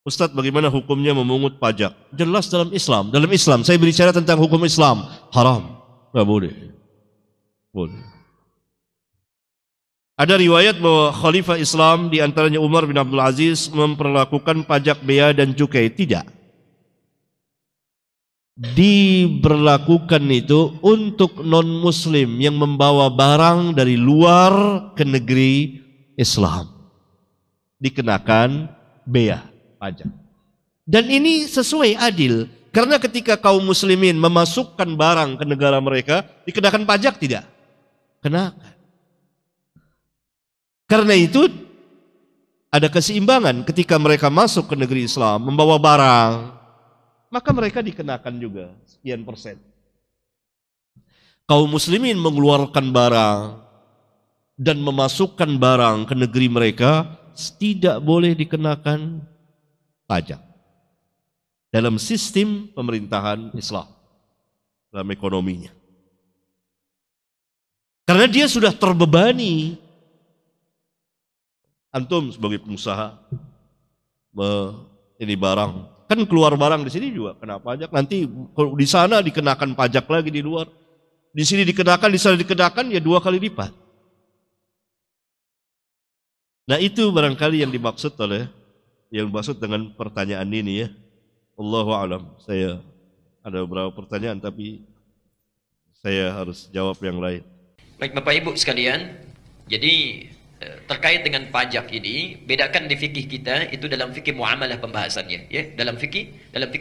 Ustadz, bagaimana hukumnya memungut pajak? Jelas dalam Islam. Dalam Islam, saya berbicara tentang hukum Islam. Haram. Nggak boleh. Boleh. Ada riwayat bahwa Khalifah Islam di antaranya Umar bin Abdul Aziz memperlakukan pajak bea dan cukai. Tidak. Diberlakukan itu untuk non-muslim yang membawa barang dari luar ke negeri Islam. Dikenakan bea, pajak. Dan ini sesuai, adil. Karena ketika kaum muslimin memasukkan barang ke negara mereka, dikenakan pajak tidak? Kenakan. Karena itu ada keseimbangan ketika mereka masuk ke negeri Islam, membawa barang, maka mereka dikenakan juga sekian persen. Kaum muslimin mengeluarkan barang dan memasukkan barang ke negeri mereka, tidak boleh dikenakan pajak dalam sistem pemerintahan Islam, dalam ekonominya. Karena dia sudah terbebani. Antum sebagai pengusaha, ini barang, kan keluar barang di sini juga kena pajak. Nanti kalau di sana dikenakan pajak lagi di luar, di sini dikenakan, di sana dikenakan, ya 2 kali lipat. Nah itu barangkali yang dimaksud dengan pertanyaan ini ya. Allahu a'lam. Saya ada beberapa pertanyaan tapi saya harus jawab yang lain. Baik Bapak Ibu sekalian, jadi terkait dengan pajak ini, bedakan di fikih kita itu dalam fikih muamalah pembahasannya ya, dalam fikih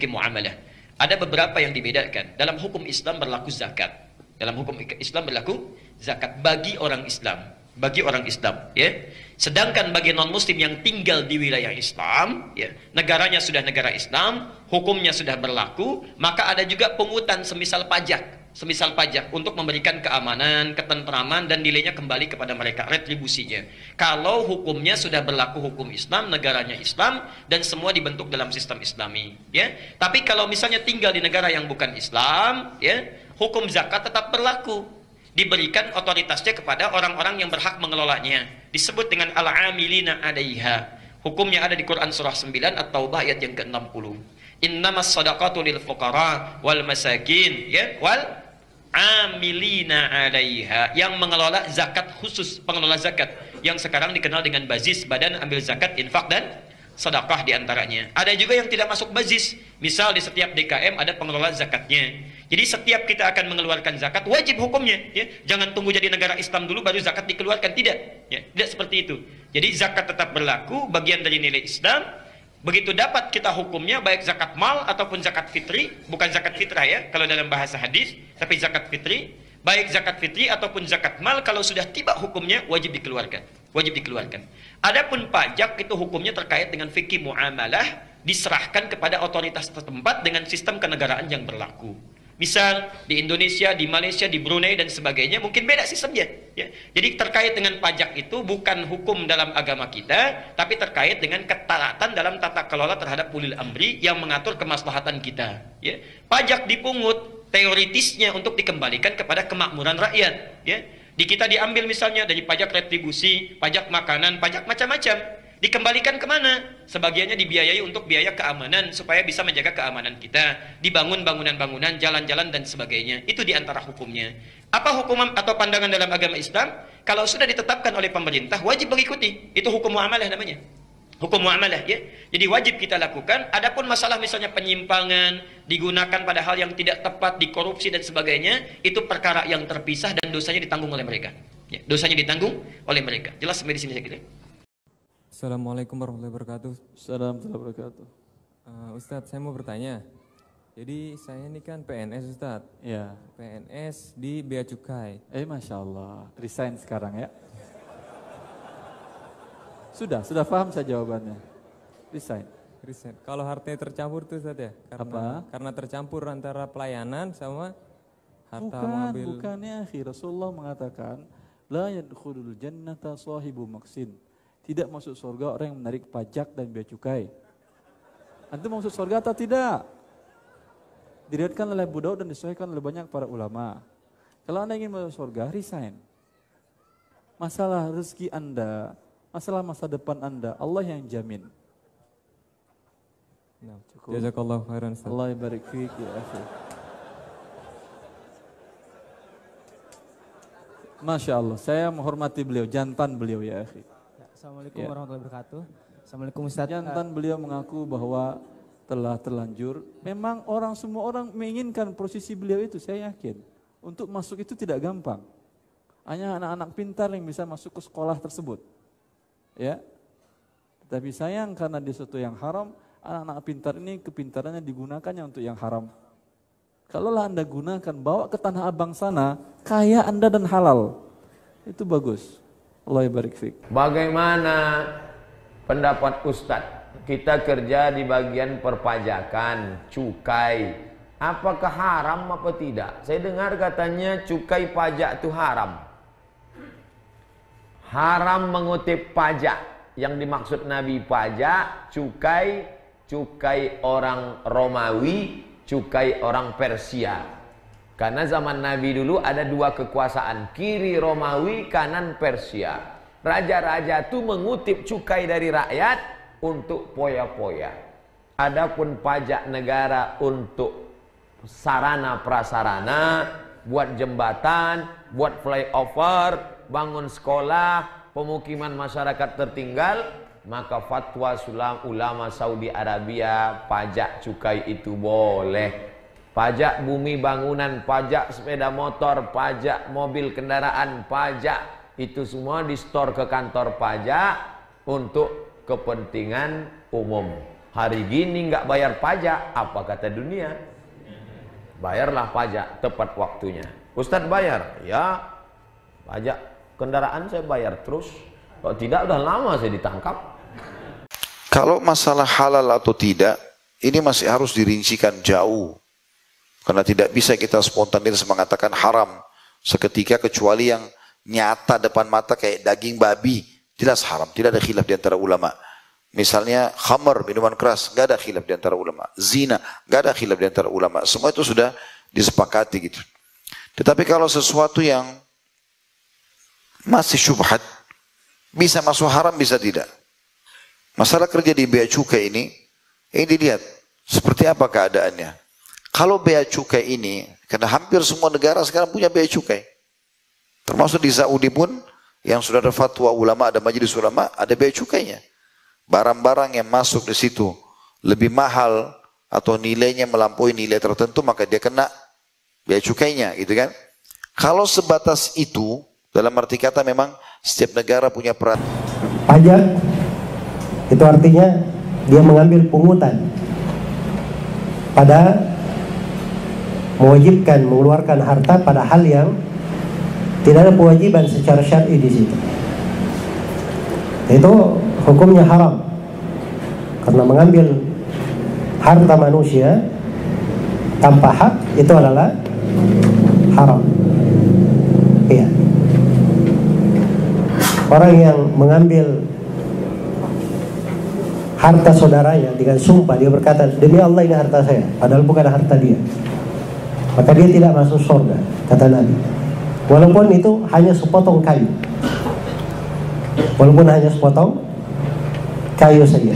muamalah. Ada beberapa yang dibedakan. Dalam hukum Islam berlaku zakat. Dalam hukum Islam berlaku zakat bagi orang Islam. Bagi orang Islam ya. Sedangkan bagi non muslim yang tinggal di wilayah Islam ya, negaranya sudah negara Islam, hukumnya sudah berlaku, maka ada juga pungutan semisal pajak untuk memberikan keamanan, ketentraman dan nilainya kembali kepada mereka, retribusinya. Kalau hukumnya sudah berlaku hukum Islam, negaranya Islam dan semua dibentuk dalam sistem Islami ya. Tapi kalau misalnya tinggal di negara yang bukan Islam ya, hukum zakat tetap berlaku. Diberikan otoritasnya kepada orang-orang yang berhak mengelolanya. Disebut dengan al-amilina 'alaiha. Hukumnya ada di Quran surah 9 At-Taubah ayat yang ke-60. Innamas shadaqatu lil fuqara wal masakin ya, wal amilina 'alaiha, yang mengelola zakat khusus, pengelola zakat yang sekarang dikenal dengan bazis, badan ambil zakat, infak dan sedekah diantaranya. Ada juga yang tidak masuk bazis. Misal di setiap DKM ada pengelola zakatnya. Jadi setiap kita akan mengeluarkan zakat wajib hukumnya ya. Jangan tunggu jadi negara Islam dulu baru zakat dikeluarkan, tidak ya, tidak seperti itu. Jadi zakat tetap berlaku, bagian dari nilai Islam. Begitu dapat kita hukumnya, baik zakat mal ataupun zakat fitri, bukan zakat fitrah ya kalau dalam bahasa hadis, tapi zakat fitri. Baik zakat fitri ataupun zakat mal, kalau sudah tiba hukumnya wajib dikeluarkan, wajib dikeluarkan. Adapun pajak itu hukumnya terkait dengan fikih muamalah, diserahkan kepada otoritas setempat dengan sistem kenegaraan yang berlaku. Misal di Indonesia, di Malaysia, di Brunei dan sebagainya mungkin beda sistemnya ya. Jadi terkait dengan pajak itu bukan hukum dalam agama kita, tapi terkait dengan ketaatan dalam tata kelola terhadap ulil amri yang mengatur kemaslahatan kita ya. Pajak dipungut teoritisnya untuk dikembalikan kepada kemakmuran rakyat ya. Di kita diambil misalnya dari pajak retribusi, pajak makanan, pajak macam-macam. Dikembalikan kemana? Sebagiannya dibiayai untuk biaya keamanan supaya bisa menjaga keamanan kita, dibangun bangunan-bangunan, jalan-jalan dan sebagainya. Itu diantara hukumnya. Apa hukum atau pandangan dalam agama Islam? Kalau sudah ditetapkan oleh pemerintah wajib mengikuti. Itu hukum muamalah namanya. Hukum muamalah ya. Jadi wajib kita lakukan. Adapun masalah misalnya penyimpangan, digunakan pada hal yang tidak tepat, dikorupsi dan sebagainya, itu perkara yang terpisah dan dosanya ditanggung oleh mereka. Ya, dosanya ditanggung oleh mereka. Jelas sampai di sini saya kira. Assalamualaikum warahmatullahi wabarakatuh. Assalamualaikum warahmatullahi wabarakatuh. Ustadz, saya mau bertanya. Jadi saya ini kan PNS Ustadz. Ya. PNS di Bea Cukai. Masya Allah. Resign sekarang ya. Sudah paham saya jawabannya. Resign. Kalau hartanya tercampur tuh Ustadz ya? Karena tercampur antara pelayanan sama harta mengambil. Bukannya Rasulullah mengatakan la yadkhulul jannata sahibu maksin. Tidak masuk surga orang yang menarik pajak dan bea cukai. Antum masuk surga atau tidak? Diriwayatkan oleh Abu Daud dan disahihkan oleh banyak para ulama. Kalau Anda ingin masuk surga, resign. Masalah rezeki Anda, masalah masa depan Anda, Allah yang jamin. Nah, jazakallahu khairan Ustaz. Allah barik fiik ya akhi. Masya Allah, saya menghormati beliau, jantan beliau ya akhi. Assalamualaikum Ya. warahmatullahi wabarakatuh. Assalamualaikum Ustaz. Jantan beliau mengaku bahwa telah terlanjur. Memang semua orang menginginkan posisi beliau itu, saya yakin. Untuk masuk itu tidak gampang. Hanya anak-anak pintar yang bisa masuk ke sekolah tersebut. Ya. Tetapi sayang karena di sesuatu yang haram, anak-anak pintar ini kepintarannya digunakannya untuk yang haram. Kalaulah Anda gunakan, bawa ke Tanah Abang sana, kaya Anda dan halal. Itu bagus. Allah barik fiik. Bagaimana pendapat Ustadz? Kita kerja di bagian perpajakan, cukai. Apakah haram apa tidak? Saya dengar katanya cukai pajak itu haram. Haram mengutip pajak. Yang dimaksud Nabi pajak, cukai orang Romawi, cukai orang Persia. Karena zaman Nabi dulu ada dua kekuasaan, kiri Romawi, kanan Persia. Raja-raja itu mengutip cukai dari rakyat untuk poya-poya. Adapun pajak negara untuk sarana prasarana, buat jembatan, buat flyover, bangun sekolah, pemukiman masyarakat tertinggal, maka fatwa ulama Saudi Arabia pajak cukai itu boleh. Pajak bumi bangunan, pajak sepeda motor, pajak mobil kendaraan, pajak itu semua di store ke kantor pajak untuk kepentingan umum. Hari gini nggak bayar pajak, apa kata dunia? Bayarlah pajak tepat waktunya. Ustadz bayar, ya pajak kendaraan saya bayar terus. Kalau tidak udah lama saya ditangkap. Kalau masalah halal atau tidak, ini masih harus dirincikan jauh. Karena tidak bisa kita spontanis mengatakan haram seketika, kecuali yang nyata depan mata kayak daging babi, jelas haram. Tidak ada khilaf di antara ulama. Misalnya khamar, minuman keras, nggak ada khilaf di antara ulama. Zina, nggak ada khilaf di antara ulama. Semua itu sudah disepakati gitu. Tetapi kalau sesuatu yang masih syubhat, bisa masuk haram, bisa tidak. Masalah kerja di bea cukai ini dilihat seperti apa keadaannya. Kalau bea cukai ini, karena hampir semua negara sekarang punya bea cukai. Termasuk di Saudi pun, yang sudah ada fatwa ulama, ada majelis ulama, ada bea cukainya. Barang-barang yang masuk di situ lebih mahal atau nilainya melampaui nilai tertentu, maka dia kena bea cukainya, gitu kan? Kalau sebatas itu, dalam arti kata memang setiap negara punya peran. Pajak itu artinya dia mengambil pungutan pada mewajibkan mengeluarkan harta pada hal yang tidak ada kewajiban secara syar'i di situ. Itu hukumnya haram karena mengambil harta manusia tanpa hak itu adalah haram. Iya. Orang yang mengambil harta saudaranya dengan sumpah, dia berkata demi Allah ini harta saya, padahal bukan harta dia, maka dia tidak masuk surga, kata Nabi. Walaupun itu hanya sepotong kayu, walaupun hanya sepotong kayu saja.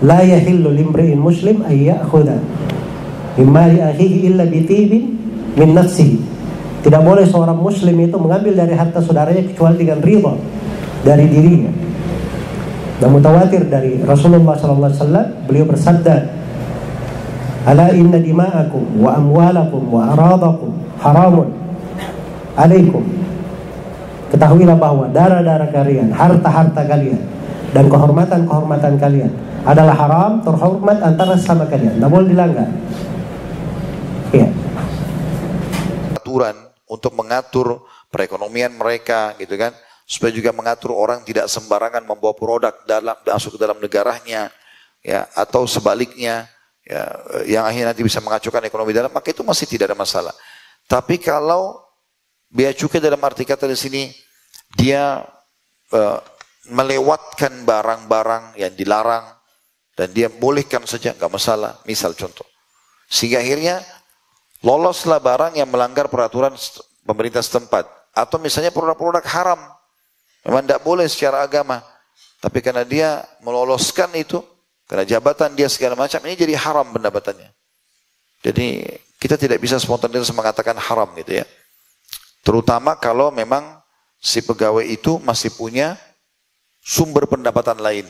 La yahillu limri'in muslim ay ya'khudha mimma li akhihi illa bitibin min nafsihi. Tidak boleh seorang muslim itu mengambil dari harta saudaranya kecuali dengan ridha dari dirinya. Dan mutawatir dari Rasulullah SAW, beliau bersabda, ala inna dima'akum wa amwalakum wa aradakum haramun alaikum. Ketahuilah bahwa darah-darah kalian, harta-harta kalian, dan kehormatan-kehormatan kalian adalah haram, terhormat antara sama kalian, tidak boleh dilanggar. Ya. Aturan untuk mengatur perekonomian mereka, gitu kan, supaya juga mengatur orang tidak sembarangan membawa produk masuk ke dalam negaranya, ya, atau sebaliknya, ya, yang akhirnya nanti bisa mengacaukan ekonomi dalam, maka itu masih tidak ada masalah. Tapi kalau bea cukai dalam arti kata di sini dia melewatkan barang-barang yang dilarang dan dia bolehkan saja, nggak masalah. Misal contoh, sehingga akhirnya loloslah barang yang melanggar peraturan pemerintah setempat, atau misalnya produk-produk haram memang tidak boleh secara agama, tapi karena dia meloloskan itu, Karena jabatan dia segala macam ini jadi haram pendapatannya. Jadi kita tidak bisa spontanitas mengatakan haram gitu ya. Terutama kalau memang si pegawai itu masih punya sumber pendapatan lain.